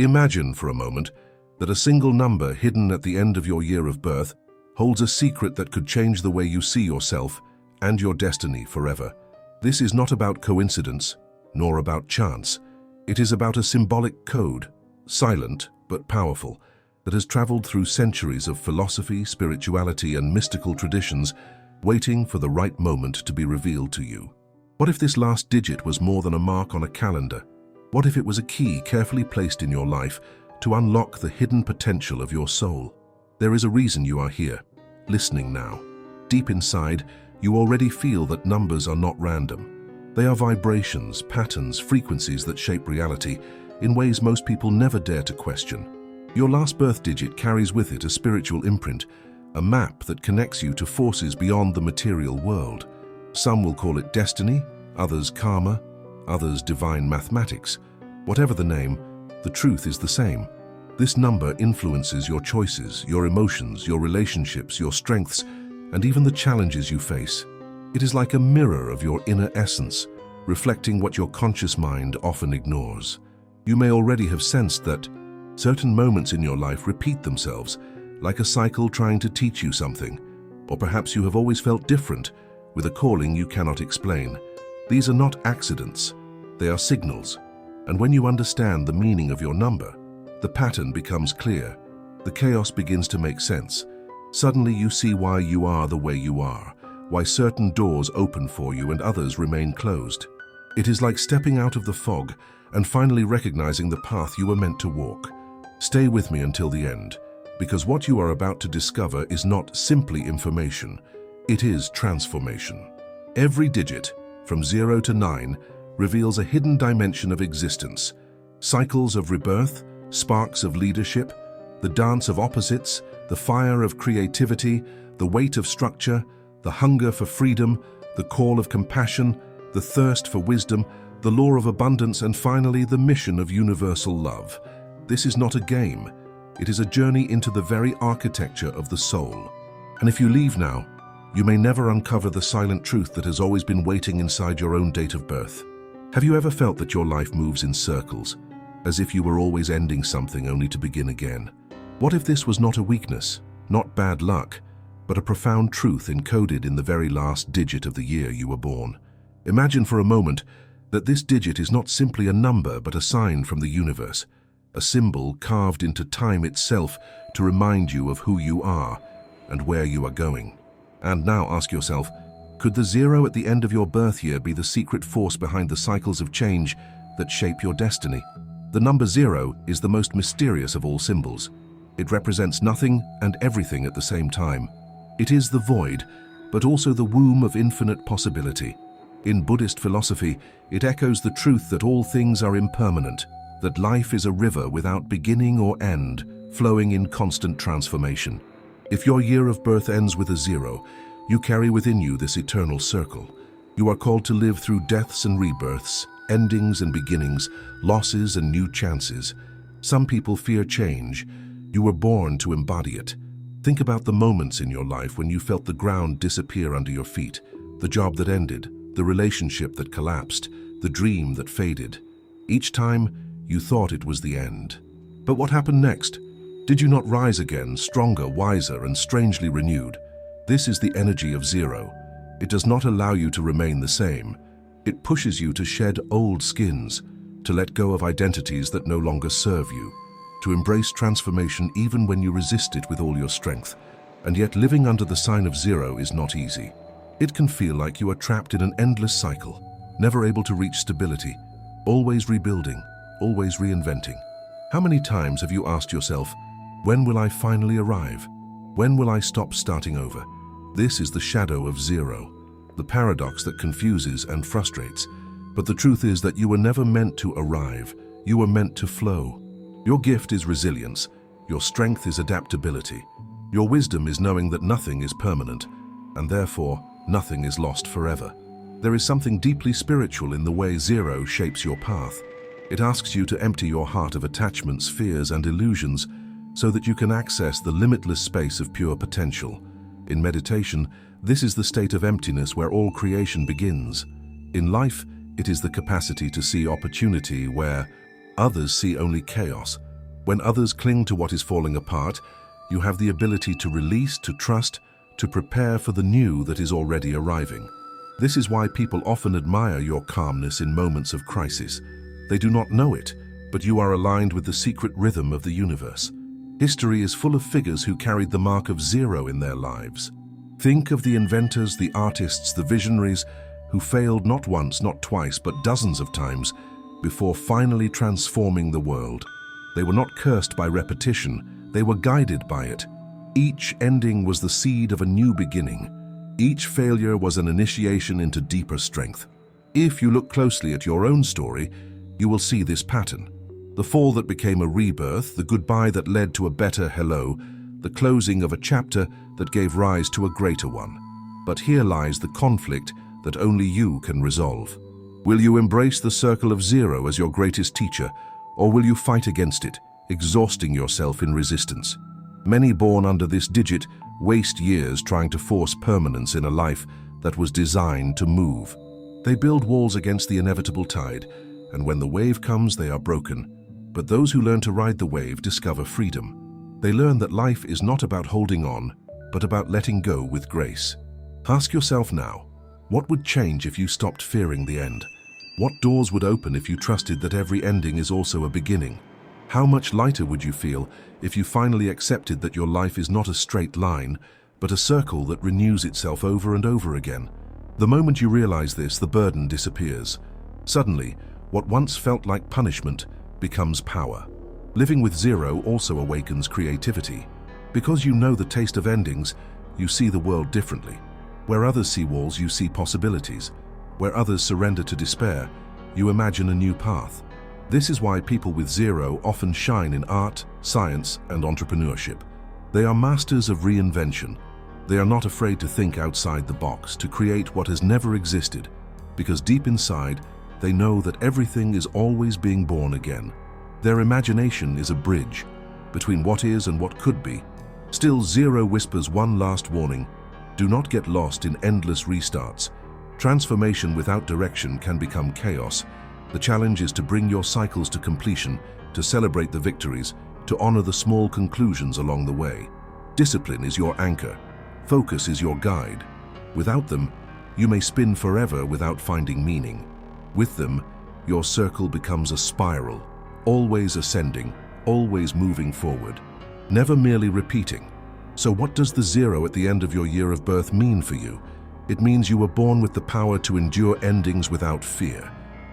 Imagine for a moment that a single number hidden at the end of your year of birth holds a secret that could change the way you see yourself and your destiny forever. This is not about coincidence, nor about chance. It is about a symbolic code, silent but powerful, that has traveled through centuries of philosophy, spirituality, and mystical traditions, waiting for the right moment to be revealed to you. What if this last digit was more than a mark on a calendar? What if it was a key carefully placed in your life to unlock the hidden potential of your soul? There is a reason you are here, listening now. Deep inside, you already feel that numbers are not random. They are vibrations, patterns, frequencies that shape reality in ways most people never dare to question. Your last birth digit carries with it a spiritual imprint, a map that connects you to forces beyond the material world. Some will call it destiny, others karma, others divine mathematics. Whatever the name, the truth is the same. This number influences your choices, your emotions, your relationships, your strengths, and even the challenges you face. It is like a mirror of your inner essence, reflecting what your conscious mind often ignores. You may already have sensed that certain moments in your life repeat themselves, like a cycle trying to teach you something. Or perhaps you have always felt different, with a calling you cannot explain. These are not accidents, they are signals. And when you understand the meaning of your number, the pattern becomes clear. The chaos begins to make sense. Suddenly you see why you are the way you are, why certain doors open for you and others remain closed. It is like stepping out of the fog and finally recognizing the path you were meant to walk. Stay with me until the end, because what you are about to discover is not simply information, it is transformation. Every digit, from 0 to 9, reveals a hidden dimension of existence. Cycles of rebirth, sparks of leadership, the dance of opposites, the fire of creativity, the weight of structure, the hunger for freedom, the call of compassion, the thirst for wisdom, the law of abundance, and finally the mission of universal love. This is not a game. It is a journey into the very architecture of the soul. And if you leave now, you may never uncover the silent truth that has always been waiting inside your own date of birth. Have you ever felt that your life moves in circles, as if you were always ending something only to begin again? What if this was not a weakness, not bad luck, but a profound truth encoded in the very last digit of the year you were born? Imagine for a moment that this digit is not simply a number but a sign from the universe, a symbol carved into time itself to remind you of who you are and where you are going. And now ask yourself, could the 0 at the end of your birth year be the secret force behind the cycles of change that shape your destiny? The number 0 is the most mysterious of all symbols. It represents nothing and everything at the same time. It is the void, but also the womb of infinite possibility. In Buddhist philosophy, it echoes the truth that all things are impermanent, that life is a river without beginning or end, flowing in constant transformation. If your year of birth ends with a 0, you carry within you this eternal circle. You are called to live through deaths and rebirths, endings and beginnings, losses and new chances. Some people fear change. You were born to embody it. Think about the moments in your life when you felt the ground disappear under your feet, the job that ended, the relationship that collapsed, the dream that faded. Each time, you thought it was the end. But what happened next? Did you not rise again, stronger, wiser, and strangely renewed? This is the energy of 0. It does not allow you to remain the same. It pushes you to shed old skins, to let go of identities that no longer serve you, to embrace transformation even when you resist it with all your strength. And yet living under the sign of 0 is not easy. It can feel like you are trapped in an endless cycle, never able to reach stability, always rebuilding, always reinventing. How many times have you asked yourself, when will I finally arrive? When will I stop starting over? This is the shadow of 0, the paradox that confuses and frustrates. But the truth is that you were never meant to arrive, you were meant to flow. Your gift is resilience, your strength is adaptability, your wisdom is knowing that nothing is permanent, and therefore nothing is lost forever. There is something deeply spiritual in the way 0 shapes your path. It asks you to empty your heart of attachments, fears, and illusions so that you can access the limitless space of pure potential. In meditation, this is the state of emptiness where all creation begins. In life, it is the capacity to see opportunity where others see only chaos, When others cling to what is falling apart, you have the ability to release, to trust, to prepare for the new that is already arriving. This is why people often admire your calmness in moments of crisis. They do not know it, but you are aligned with the secret rhythm of the universe. History is full of figures who carried the mark of zero in their lives. Think of the inventors, the artists, the visionaries who failed not once, not twice, but dozens of times before finally transforming the world. They were not cursed by repetition, they were guided by it. Each ending was the seed of a new beginning. Each failure was an initiation into deeper strength. If you look closely at your own story, you will see this pattern. The fall that became a rebirth, the goodbye that led to a better hello, the closing of a chapter that gave rise to a greater one. But here lies the conflict that only you can resolve. Will you embrace the circle of zero as your greatest teacher, or will you fight against it, exhausting yourself in resistance? Many born under this digit waste years trying to force permanence in a life that was designed to move. They build walls against the inevitable tide, and when the wave comes, they are broken. But those who learn to ride the wave discover freedom. They learn that life is not about holding on, but about letting go with grace. Ask yourself now, what would change if you stopped fearing the end? What doors would open if you trusted that every ending is also a beginning? How much lighter would you feel if you finally accepted that your life is not a straight line, but a circle that renews itself over and over again? The moment you realize this, the burden disappears. Suddenly, what once felt like punishment becomes power. Living with zero also awakens creativity. Because you know the taste of endings, you see the world differently. Where others see walls, you see possibilities. Where others surrender to despair, you imagine a new path. This is why people with zero often shine in art, science, and entrepreneurship. They are masters of reinvention. They are not afraid to think outside the box, to create what has never existed, because deep inside, they know that everything is always being born again. Their imagination is a bridge between what is and what could be. Still, zero whispers one last warning. Do not get lost in endless restarts. Transformation without direction can become chaos. The challenge is to bring your cycles to completion, to celebrate the victories, to honor the small conclusions along the way. Discipline is your anchor. Focus is your guide. Without them, you may spin forever without finding meaning. With them, your circle becomes a spiral, always ascending, always moving forward, never merely repeating. So what does the zero at the end of your year of birth mean for you? It means you were born with the power to endure endings without fear.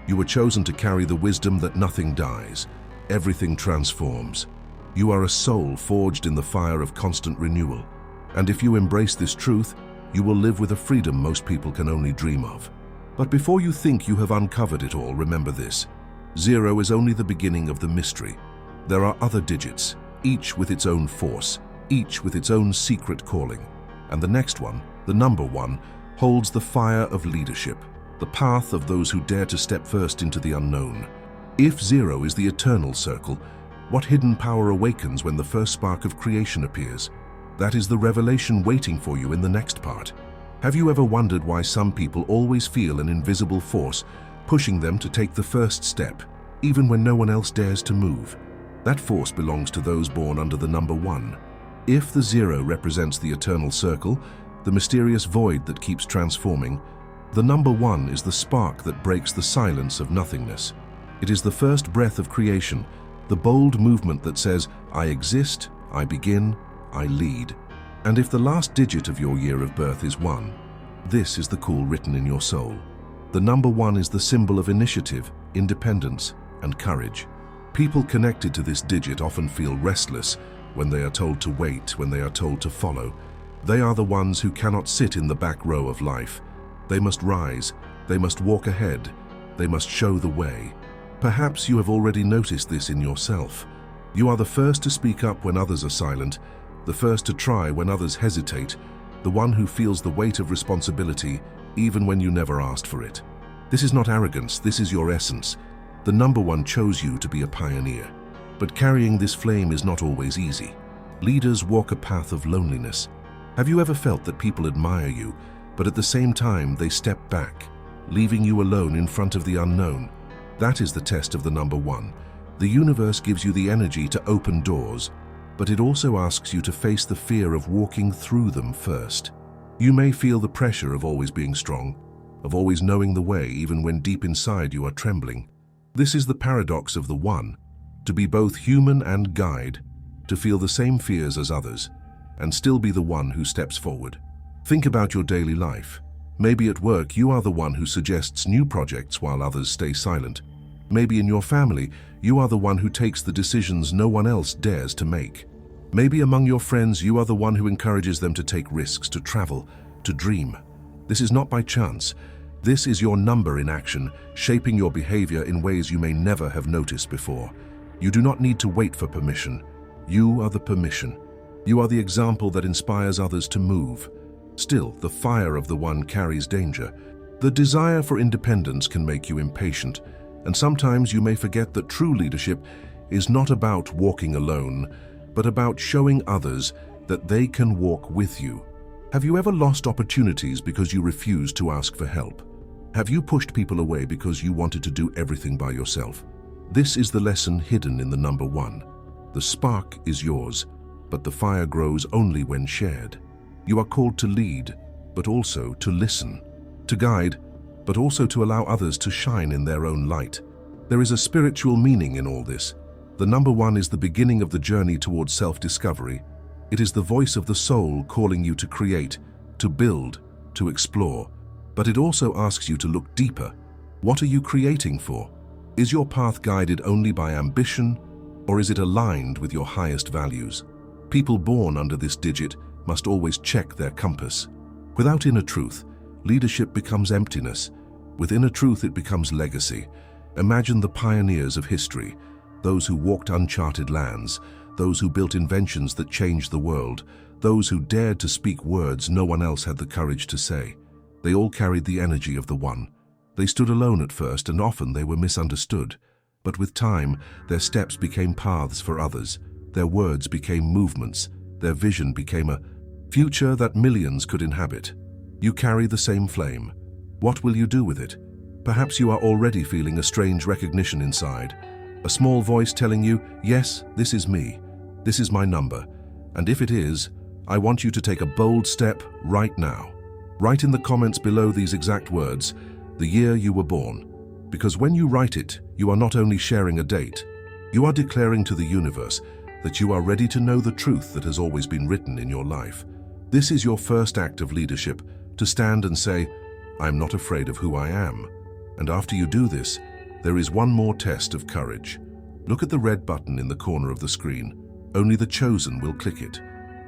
You were chosen to carry the wisdom that nothing dies, everything transforms. You are a soul forged in the fire of constant renewal. And if you embrace this truth, you will live with a freedom most people can only dream of. But before you think you have uncovered it all, remember this. Zero is only the beginning of the mystery. There are other digits, each with its own force, each with its own secret calling. And the next one, the number one, holds the fire of leadership, the path of those who dare to step first into the unknown. If zero is the eternal circle, what hidden power awakens when the first spark of creation appears? That is the revelation waiting for you in the next part. Have you ever wondered why some people always feel an invisible force pushing them to take the first step, even when no one else dares to move? That force belongs to those born under the number one. If the zero represents the eternal circle, the mysterious void that keeps transforming, the number one is the spark that breaks the silence of nothingness. It is the first breath of creation, the bold movement that says, I exist, I begin, I lead. And if the last digit of your year of birth is one, this is the call written in your soul. The number one is the symbol of initiative, independence, and courage. People connected to this digit often feel restless when they are told to wait, when they are told to follow. They are the ones who cannot sit in the back row of life. They must rise, they must walk ahead, they must show the way. Perhaps you have already noticed this in yourself. You are the first to speak up when others are silent, the first to try when others hesitate, the one who feels the weight of responsibility even when you never asked for it. This is not arrogance, this is your essence. The number one chose you to be a pioneer. But carrying this flame is not always easy. Leaders walk a path of loneliness. Have you ever felt that people admire you, but at the same time they step back, leaving you alone in front of the unknown? That is the test of the number one. The universe gives you the energy to open doors, but it also asks you to face the fear of walking through them first. You may feel the pressure of always being strong, of always knowing the way even when deep inside you are trembling. This is the paradox of the One, to be both human and guide, to feel the same fears as others, and still be the one who steps forward. Think about your daily life. Maybe at work you are the one who suggests new projects while others stay silent. Maybe in your family you are the one who takes the decisions no one else dares to make. Maybe among your friends you are the one who encourages them to take risks, to travel, to dream. This is not by chance. This is your number in action, shaping your behavior in ways you may never have noticed before. You do not need to wait for permission. You are the permission. You are the example that inspires others to move. Still, the fire of the One carries danger. The desire for independence can make you impatient, and sometimes you may forget that true leadership is not about walking alone, but about showing others that they can walk with you. Have you ever lost opportunities because you refused to ask for help? Have you pushed people away because you wanted to do everything by yourself? This is the lesson hidden in the number 1. The spark is yours, but the fire grows only when shared. You are called to lead, but also to listen, to guide, but also to allow others to shine in their own light. There is a spiritual meaning in all this. The number 1 is the beginning of the journey towards self-discovery. It is the voice of the soul calling you to create, to build, to explore. But it also asks you to look deeper. What are you creating for? Is your path guided only by ambition, or is it aligned with your highest values? People born under this digit must always check their compass. Without inner truth, leadership becomes emptiness. With inner truth, it becomes legacy. Imagine the pioneers of history, those who walked uncharted lands, those who built inventions that changed the world, those who dared to speak words no one else had the courage to say. They all carried the energy of the One. They stood alone at first, and often they were misunderstood. But with time, their steps became paths for others. Their words became movements. Their vision became a future that millions could inhabit. You carry the same flame. What will you do with it? Perhaps you are already feeling a strange recognition inside. A small voice telling you, yes, this is me. This is my number. And if it is, I want you to take a bold step right now. Write in the comments below these exact words, the year you were born. Because when you write it, you are not only sharing a date, you are declaring to the universe that you are ready to know the truth that has always been written in your life. This is your first act of leadership, to stand and say, I'm not afraid of who I am. And after you do this, there is one more test of courage. Look at the red button in the corner of the screen. Only the chosen will click it.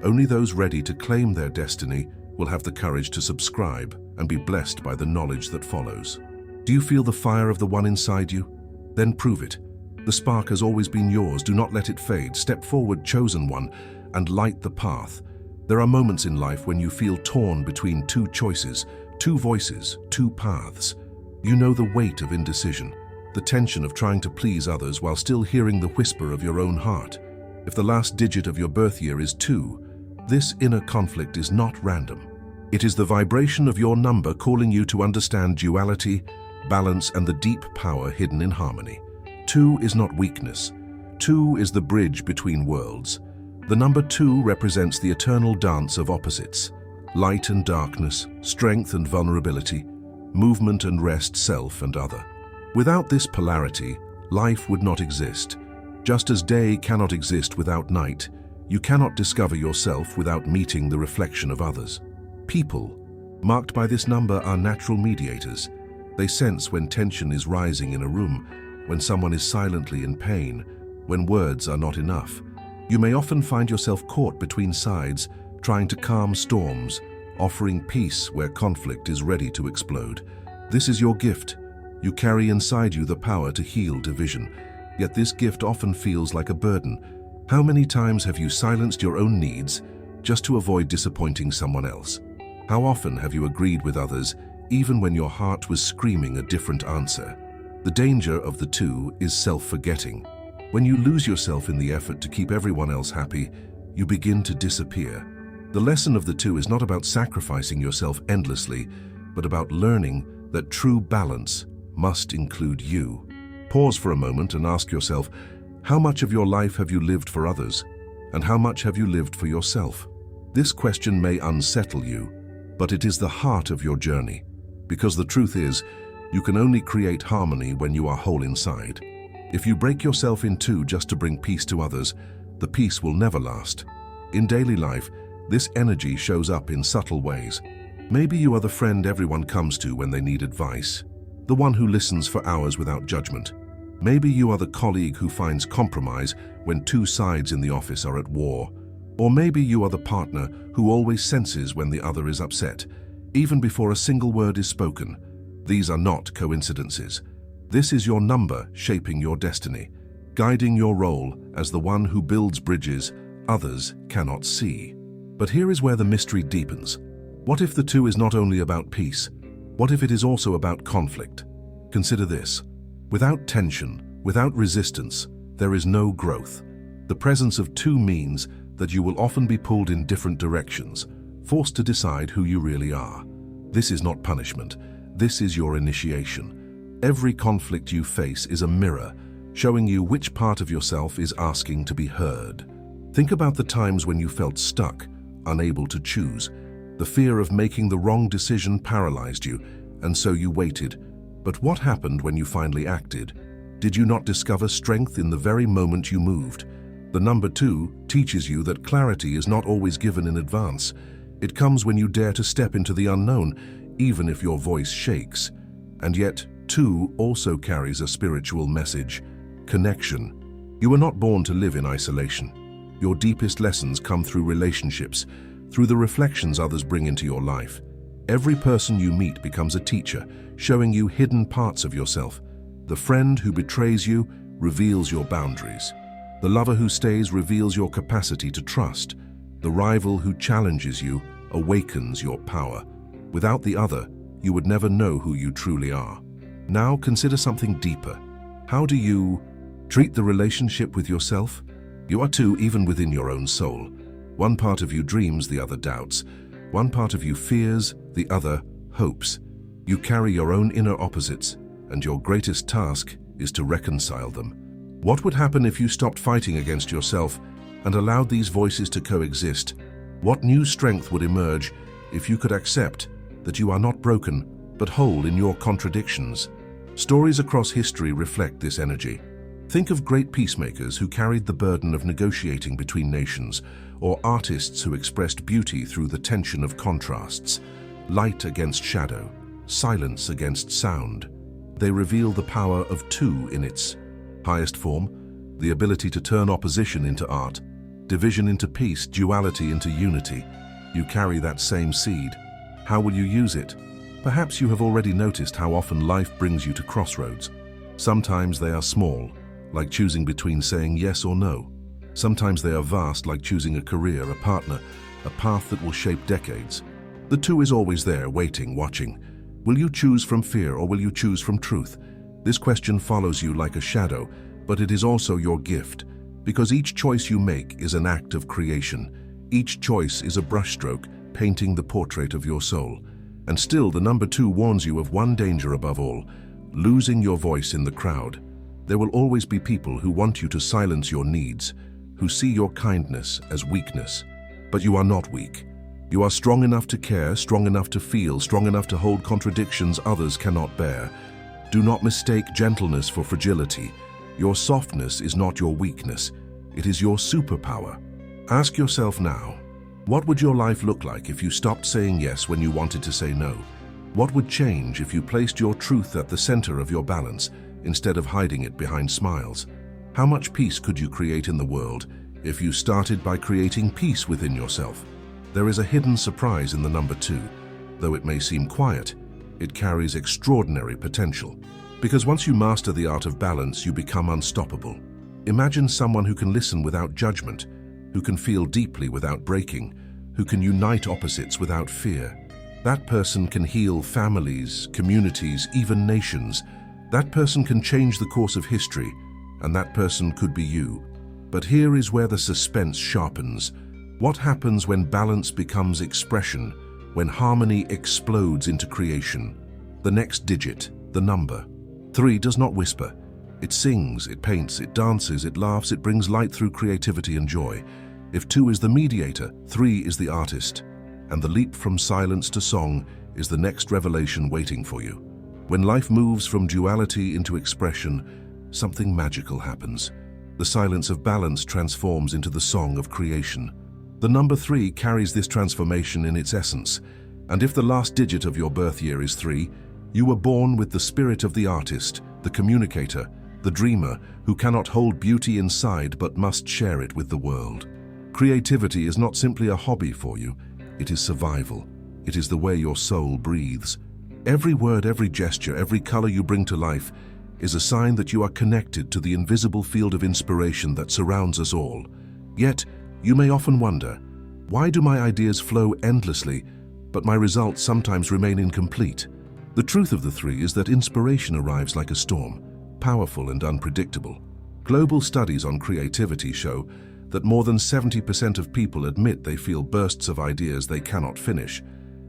Only those ready to claim their destiny will have the courage to subscribe and be blessed by the knowledge that follows. Do you feel the fire of the One inside you? Then prove it. The spark has always been yours. Do not let it fade. Step forward, chosen one, and light the path. There are moments in life when you feel torn between two choices, two voices, two paths. You know the weight of indecision, the tension of trying to please others while still hearing the whisper of your own heart. If the last digit of your birth year is 2, this inner conflict is not random. It is the vibration of your number calling you to understand duality, balance, and the deep power hidden in harmony. 2 is not weakness. 2 is the bridge between worlds. The number 2 represents the eternal dance of opposites, light and darkness, strength and vulnerability, movement and rest, self and other. Without this polarity, life would not exist. Just as day cannot exist without night, you cannot discover yourself without meeting the reflection of others. People, marked by this number, are natural mediators. They sense when tension is rising in a room, when someone is silently in pain, when words are not enough. You may often find yourself caught between sides, trying to calm storms, offering peace where conflict is ready to explode. This is your gift. You carry inside you the power to heal division, yet this gift often feels like a burden. How many times have you silenced your own needs just to avoid disappointing someone else? How often have you agreed with others even when your heart was screaming a different answer? The danger of the 2 is self-forgetting. When you lose yourself in the effort to keep everyone else happy, you begin to disappear. The lesson of the 2 is not about sacrificing yourself endlessly, but about learning that true balance must include you. Pause for a moment and ask yourself, How much of your life have you lived for others? And how much have you lived for yourself? This question may unsettle you, but it is the heart of your journey. Because the truth is, you can only create harmony when you are whole inside. If you break yourself in two just to bring peace to others, the peace will never last. In daily life, this energy shows up in subtle ways. Maybe you are the friend everyone comes to when they need advice, the one who listens for hours without judgment. Maybe you are the colleague who finds compromise when two sides in the office are at war. Or maybe you are the partner who always senses when the other is upset, even before a single word is spoken. These are not coincidences. This is your number shaping your destiny, guiding your role as the one who builds bridges others cannot see. But here is where the mystery deepens. What if the two is not only about peace? What if it is also about conflict? Consider this. Without tension, without resistance, there is no growth. The presence of two means that you will often be pulled in different directions, forced to decide who you really are. This is not punishment. This is your initiation. Every conflict you face is a mirror, showing you which part of yourself is asking to be heard. Think about the times when you felt stuck, unable to choose. The fear of making the wrong decision paralyzed you, and so you waited. But what happened when you finally acted? Did you not discover strength in the very moment you moved? The number 2 teaches you that clarity is not always given in advance. It comes when you dare to step into the unknown, even if your voice shakes. And yet, 2 also carries a spiritual message: connection. You were not born to live in isolation. Your deepest lessons come through relationships, through the reflections others bring into your life. Every person you meet becomes a teacher, showing you hidden parts of yourself. The friend who betrays you reveals your boundaries. The lover who stays reveals your capacity to trust. The rival who challenges you awakens your power. Without the other, you would never know who you truly are. Now consider something deeper. How do you treat the relationship with yourself? You are two even within your own soul. One part of you dreams, the other doubts. One part of you fears, the other hopes. You carry your own inner opposites, and your greatest task is to reconcile them. What would happen if you stopped fighting against yourself and allowed these voices to coexist? What new strength would emerge if you could accept that you are not broken, but whole in your contradictions? Stories across history reflect this energy. Think of great peacemakers who carried the burden of negotiating between nations, or artists who expressed beauty through the tension of contrasts, light against shadow, silence against sound. They reveal the power of two in its highest form, the ability to turn opposition into art, division into peace, duality into unity. You carry that same seed. How will you use it? Perhaps you have already noticed how often life brings you to crossroads. Sometimes they are small, like choosing between saying yes or no. Sometimes they are vast, like choosing a career, a partner, a path that will shape decades. The two is always there, waiting, watching. Will you choose from fear or will you choose from truth? This question follows you like a shadow, but it is also your gift, because each choice you make is an act of creation. Each choice is a brushstroke, painting the portrait of your soul. And still, the number 2 warns you of one danger above all: losing your voice in the crowd. There will always be people who want you to silence your needs, who see your kindness as weakness. But you are not weak. You are strong enough to care, strong enough to feel, strong enough to hold contradictions others cannot bear. Do not mistake gentleness for fragility. Your softness is not your weakness. It is your superpower. Ask yourself now, what would your life look like if you stopped saying yes when you wanted to say no? What would change if you placed your truth at the center of your balance, instead of hiding it behind smiles? How much peace could you create in the world if you started by creating peace within yourself? There is a hidden surprise in the number 2. Though it may seem quiet, it carries extraordinary potential. Because once you master the art of balance, you become unstoppable. Imagine someone who can listen without judgment, who can feel deeply without breaking, who can unite opposites without fear. That person can heal families, communities, even nations. That person can change the course of history, and that person could be you. But here is where the suspense sharpens. What happens when balance becomes expression, when harmony explodes into creation? The next digit, the number 3, does not whisper. It sings, it paints, it dances, it laughs, it brings light through creativity and joy. If 2 is the mediator, 3 is the artist. And the leap from silence to song is the next revelation waiting for you. When life moves from duality into expression, something magical happens. The silence of balance transforms into the song of creation. The number 3 carries this transformation in its essence. And if the last digit of your birth year is 3, you were born with the spirit of the artist, the communicator, the dreamer who cannot hold beauty inside but must share it with the world. Creativity is not simply a hobby for you, it is survival. It is the way your soul breathes. Every word, every gesture, every color you bring to life is a sign that you are connected to the invisible field of inspiration that surrounds us all. Yet, you may often wonder, why do my ideas flow endlessly, but my results sometimes remain incomplete? The truth of the 3 is that inspiration arrives like a storm, powerful and unpredictable. Global studies on creativity show that more than 70% of people admit they feel bursts of ideas they cannot finish,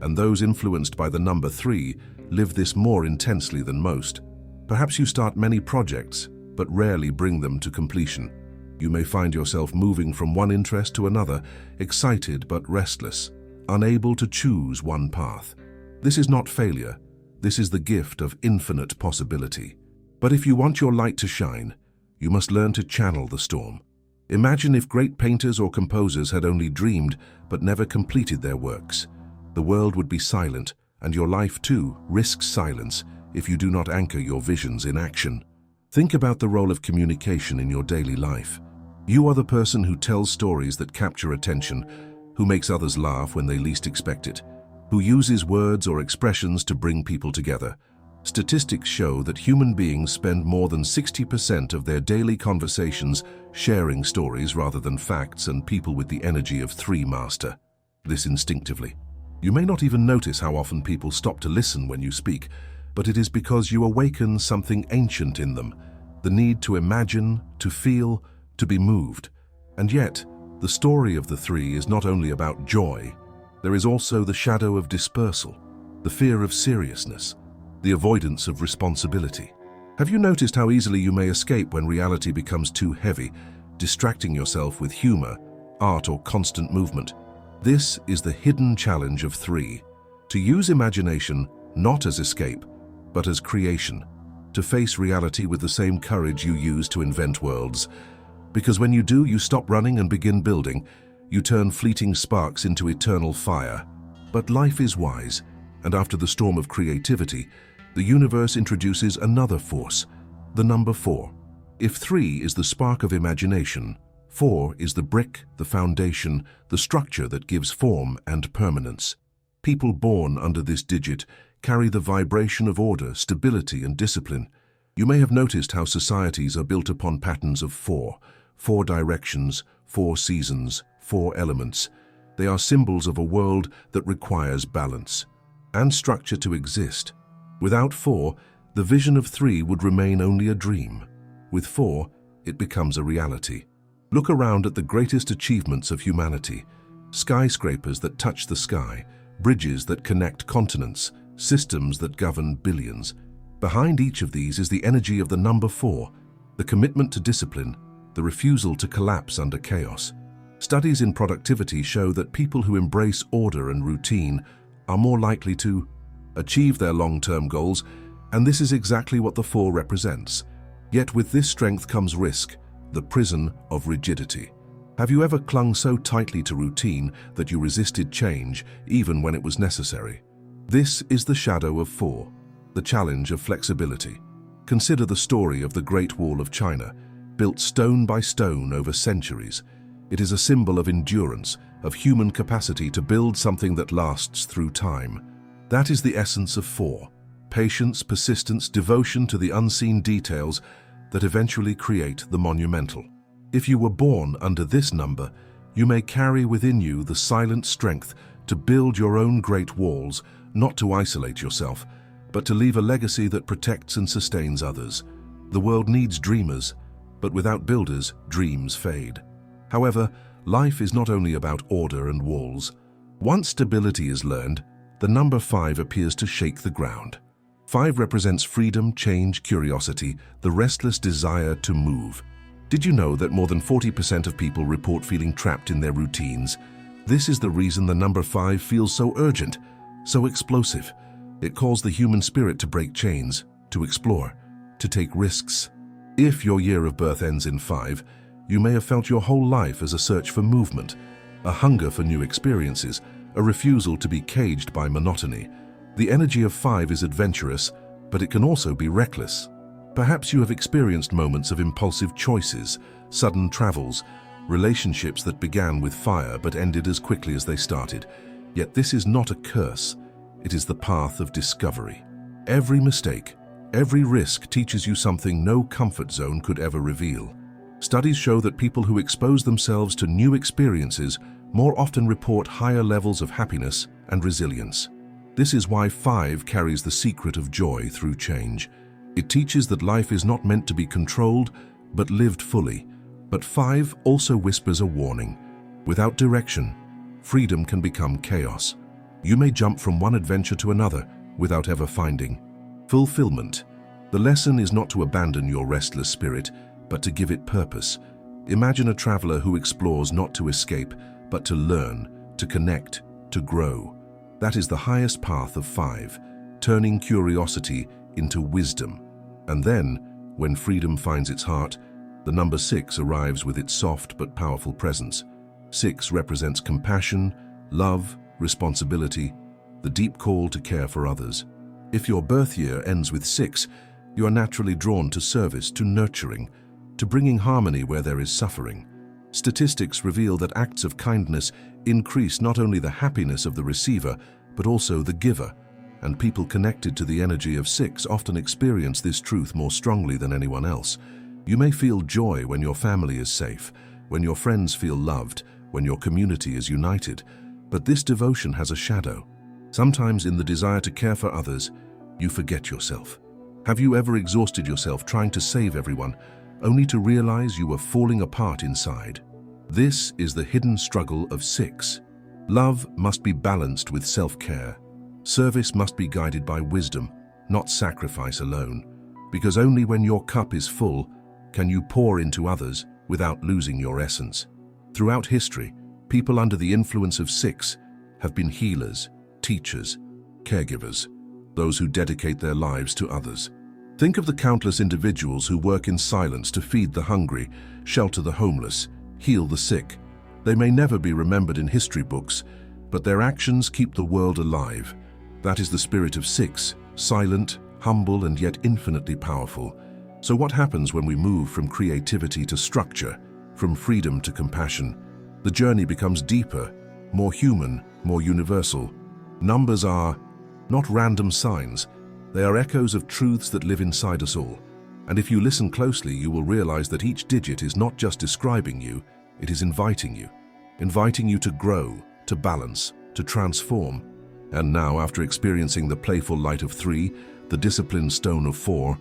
and those influenced by the number 3 live this more intensely than most. Perhaps you start many projects, but rarely bring them to completion. You may find yourself moving from one interest to another, excited but restless, unable to choose one path. This is not failure. This is the gift of infinite possibility. But if you want your light to shine, you must learn to channel the storm. Imagine if great painters or composers had only dreamed but never completed their works. The world would be silent, and your life too risks silence if you do not anchor your visions in action. Think about the role of communication in your daily life. You are the person who tells stories that capture attention, who makes others laugh when they least expect it, who uses words or expressions to bring people together. Statistics show that human beings spend more than 60% of their daily conversations sharing stories rather than facts, and people with the energy of 3 master this instinctively. You may not even notice how often people stop to listen when you speak, but it is because you awaken something ancient in them, the need to imagine, to feel, to be moved. And yet, the story of the 3 is not only about joy. There is also the shadow of dispersal, the fear of seriousness, the avoidance of responsibility. Have you noticed how easily you may escape when reality becomes too heavy, distracting yourself with humor, art, or constant movement? This is the hidden challenge of 3. To use imagination not as escape, but as creation. To face reality with the same courage you use to invent worlds. Because when you do, you stop running and begin building. You turn fleeting sparks into eternal fire. But life is wise, and after the storm of creativity, the universe introduces another force, the number 4. If 3 is the spark of imagination, 4 is the brick, the foundation, the structure that gives form and permanence. People born under this digit carry the vibration of order, stability, and discipline. You may have noticed how societies are built upon patterns of 4 directions, 4 seasons, 4 elements. They are symbols of a world that requires balance and structure to exist. Without 4, the vision of 3 would remain only a dream. With 4, it becomes a reality. Look around at the greatest achievements of humanity. Skyscrapers that touch the sky, bridges that connect continents, systems that govern billions. Behind each of these is the energy of the number 4, the commitment to discipline, the refusal to collapse under chaos. Studies in productivity show that people who embrace order and routine are more likely to achieve their long-term goals, and this is exactly what the 4 represents. Yet with this strength comes risk, the prison of rigidity. Have you ever clung so tightly to routine that you resisted change even when it was necessary? This is the shadow of 4, the challenge of flexibility. Consider the story of the Great Wall of China, built stone by stone over centuries. It is a symbol of endurance, of human capacity to build something that lasts through time. That is the essence of 4. Patience, persistence, devotion to the unseen details that eventually create the monumental. If you were born under this number, you may carry within you the silent strength to build your own great walls, not to isolate yourself, but to leave a legacy that protects and sustains others. The world needs dreamers, but without builders, dreams fade. However, life is not only about order and walls. Once stability is learned, the number 5 appears to shake the ground. 5 represents freedom, change, curiosity, the restless desire to move. Did you know that more than 40% of people report feeling trapped in their routines? This is the reason the number 5 feels so urgent, so explosive. It calls the human spirit to break chains, to explore, to take risks. If your year of birth ends in 5, you may have felt your whole life as a search for movement, a hunger for new experiences, a refusal to be caged by monotony. The energy of 5 is adventurous, but it can also be reckless. Perhaps you have experienced moments of impulsive choices, sudden travels, relationships that began with fire but ended as quickly as they started. Yet this is not a curse. It is the path of discovery. Every mistake, every risk teaches you something no comfort zone could ever reveal. Studies show that people who expose themselves to new experiences more often report higher levels of happiness and resilience. This is why 5 carries the secret of joy through change. It teaches that life is not meant to be controlled, but lived fully. But 5 also whispers a warning. Without direction, freedom can become chaos. You may jump from one adventure to another without ever finding fulfillment. The lesson is not to abandon your restless spirit, but to give it purpose. Imagine a traveler who explores not to escape, but to learn, to connect, to grow. That is the highest path of 5, turning curiosity into wisdom. And then, when freedom finds its heart, the number 6 arrives with its soft but powerful presence. 6 represents compassion, love, responsibility, the deep call to care for others. If your birth year ends with 6, you are naturally drawn to service, to nurturing, to bringing harmony where there is suffering. Statistics reveal that acts of kindness increase not only the happiness of the receiver, but also the giver, and people connected to the energy of 6 often experience this truth more strongly than anyone else. You may feel joy when your family is safe, when your friends feel loved, when your community is united, but this devotion has a shadow. Sometimes in the desire to care for others, you forget yourself. Have you ever exhausted yourself trying to save everyone, only to realize you were falling apart inside? This is the hidden struggle of 6. Love must be balanced with self-care. Service must be guided by wisdom, not sacrifice alone. Because only when your cup is full can you pour into others without losing your essence. Throughout history, people under the influence of 6 have been healers, teachers, caregivers, those who dedicate their lives to others. Think of the countless individuals who work in silence to feed the hungry, shelter the homeless, heal the sick. They may never be remembered in history books, but their actions keep the world alive. That is the spirit of 6, silent, humble, and yet infinitely powerful. So what happens when we move from creativity to structure, from freedom to compassion? The journey becomes deeper, more human, more universal. Numbers are not random signs. They are echoes of truths that live inside us all. And if you listen closely, you will realize that each digit is not just describing you, it is inviting you to grow, to balance, to transform. And now, after experiencing the playful light of 3, the disciplined stone of 4,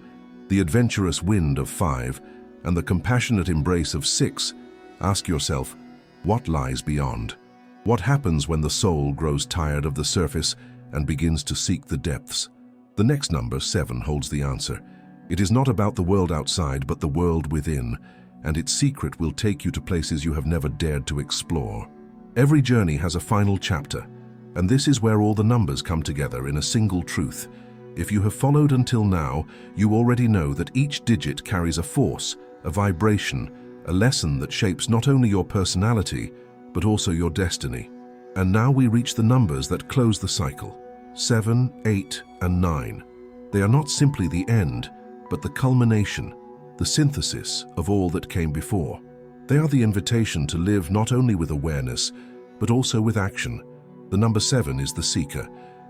the adventurous wind of 5, and the compassionate embrace of 6, ask yourself, what lies beyond? What happens when the soul grows tired of the surface and begins to seek the depths? The next number, 7, holds the answer. It is not about the world outside, but the world within, and its secret will take you to places you have never dared to explore. Every journey has a final chapter, and this is where all the numbers come together in a single truth. If you have followed until now, you already know that each digit carries a force, a vibration, a lesson that shapes not only your personality, but also your destiny. And now we reach the numbers that close the cycle. 7, 8, and 9. They are not simply the end, but the culmination, the synthesis of all that came before. They are the invitation to live not only with awareness, but also with action. The number 7 is the seeker.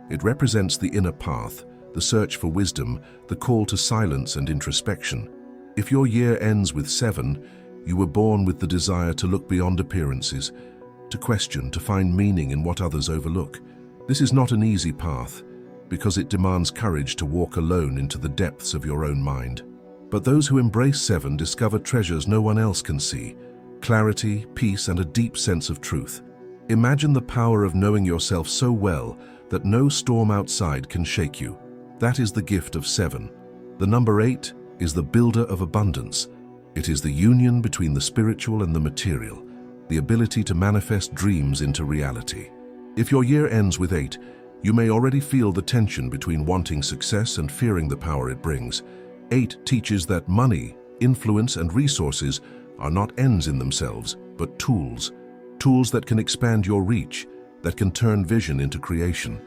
It represents the inner path, the search for wisdom, the call to silence and introspection. If your year ends with 7, you were born with the desire to look beyond appearances, to question, to find meaning in what others overlook. This is not an easy path, because it demands courage to walk alone into the depths of your own mind. But those who embrace 7 discover treasures no one else can see: clarity, peace, and a deep sense of truth. Imagine the power of knowing yourself so well that no storm outside can shake you. That is the gift of 7. The number 8 is the builder of abundance. It is the union between the spiritual and the material, the ability to manifest dreams into reality. If your year ends with 8, you may already feel the tension between wanting success and fearing the power it brings. 8 teaches that money, influence, and resources are not ends in themselves, but tools. Tools that can expand your reach, that can turn vision into creation,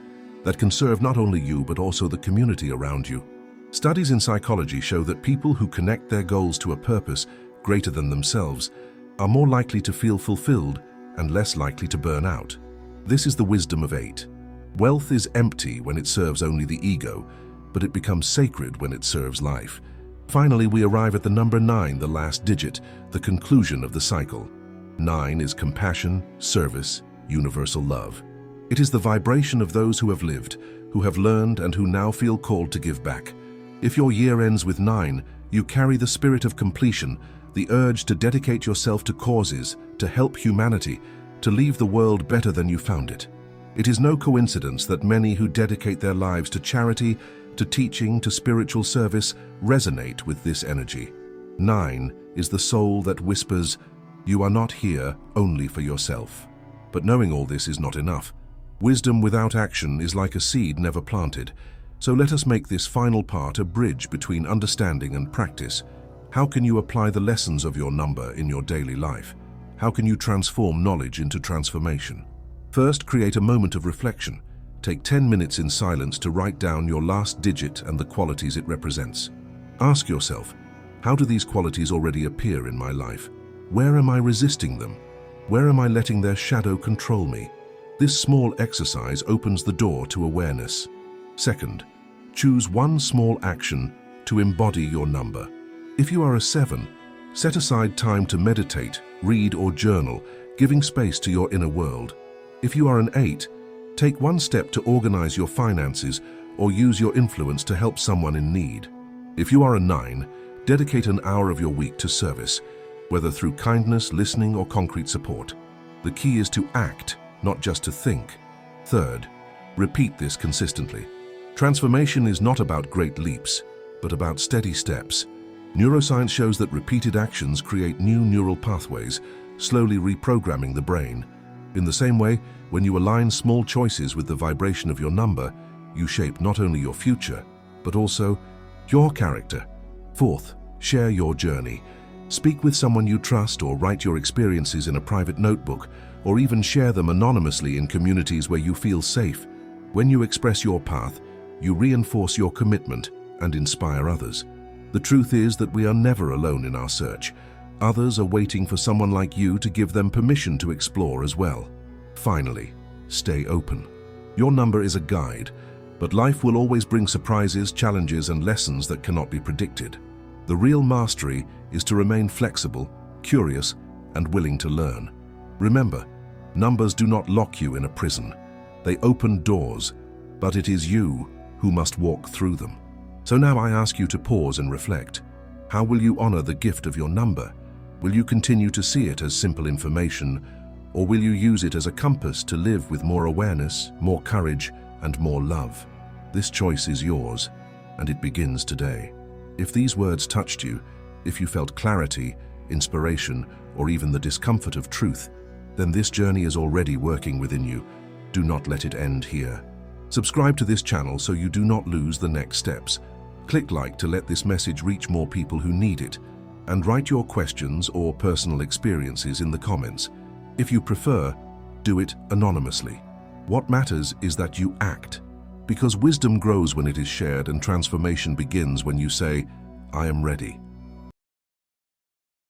that can serve not only you but also the community around you. Studies in psychology show that people who connect their goals to a purpose greater than themselves are more likely to feel fulfilled and less likely to burn out. This is the wisdom of 8. Wealth is empty when it serves only the ego, but it becomes sacred when it serves life. Finally, we arrive at the number 9, the last digit, the conclusion of the cycle. 9 is compassion, service, universal love. It is the vibration of those who have lived, who have learned, and who now feel called to give back. If your year ends with 9, you carry the spirit of completion, the urge to dedicate yourself to causes, to help humanity, to leave the world better than you found it. It is no coincidence that many who dedicate their lives to charity, to teaching, to spiritual service resonate with this energy. 9 is the soul that whispers, "You are not here only for yourself." But knowing all this is not enough. Wisdom without action is like a seed never planted. So let us make this final part a bridge between understanding and practice. How can you apply the lessons of your number in your daily life? How can you transform knowledge into transformation? First, create a moment of reflection. Take 10 minutes in silence to write down your last digit and the qualities it represents. Ask yourself, how do these qualities already appear in my life? Where am I resisting them? Where am I letting their shadow control me? This small exercise opens the door to awareness. Second, choose one small action to embody your number. If you are a 7, set aside time to meditate, read, or journal, giving space to your inner world. If you are an 8, take one step to organize your finances or use your influence to help someone in need. If you are a 9, dedicate an hour of your week to service, whether through kindness, listening, or concrete support. The key is to act, not just to think. Third, repeat this consistently. Transformation is not about great leaps, but about steady steps. Neuroscience shows that repeated actions create new neural pathways, slowly reprogramming the brain. In the same way, when you align small choices with the vibration of your number, you shape not only your future, but also your character. Fourth, share your journey. Speak with someone you trust or write your experiences in a private notebook, or even share them anonymously in communities where you feel safe. When you express your path, you reinforce your commitment and inspire others. The truth is that we are never alone in our search. Others are waiting for someone like you to give them permission to explore as well. Finally, stay open. Your number is a guide, but life will always bring surprises, challenges, and lessons that cannot be predicted. The real mastery is to remain flexible, curious, and willing to learn. Remember, numbers do not lock you in a prison. They open doors, but it is you who must walk through them. So now I ask you to pause and reflect. How will you honor the gift of your number? Will you continue to see it as simple information, or will you use it as a compass to live with more awareness, more courage, and more love? This choice is yours, and it begins today. If these words touched you, if you felt clarity, inspiration, or even the discomfort of truth, then this journey is already working within you. Do not let it end here. Subscribe to this channel so you do not lose the next steps. Click like to let this message reach more people who need it, and write your questions or personal experiences in the comments. If you prefer, do it anonymously. What matters is that you act, because wisdom grows when it is shared and transformation begins when you say, "I am ready."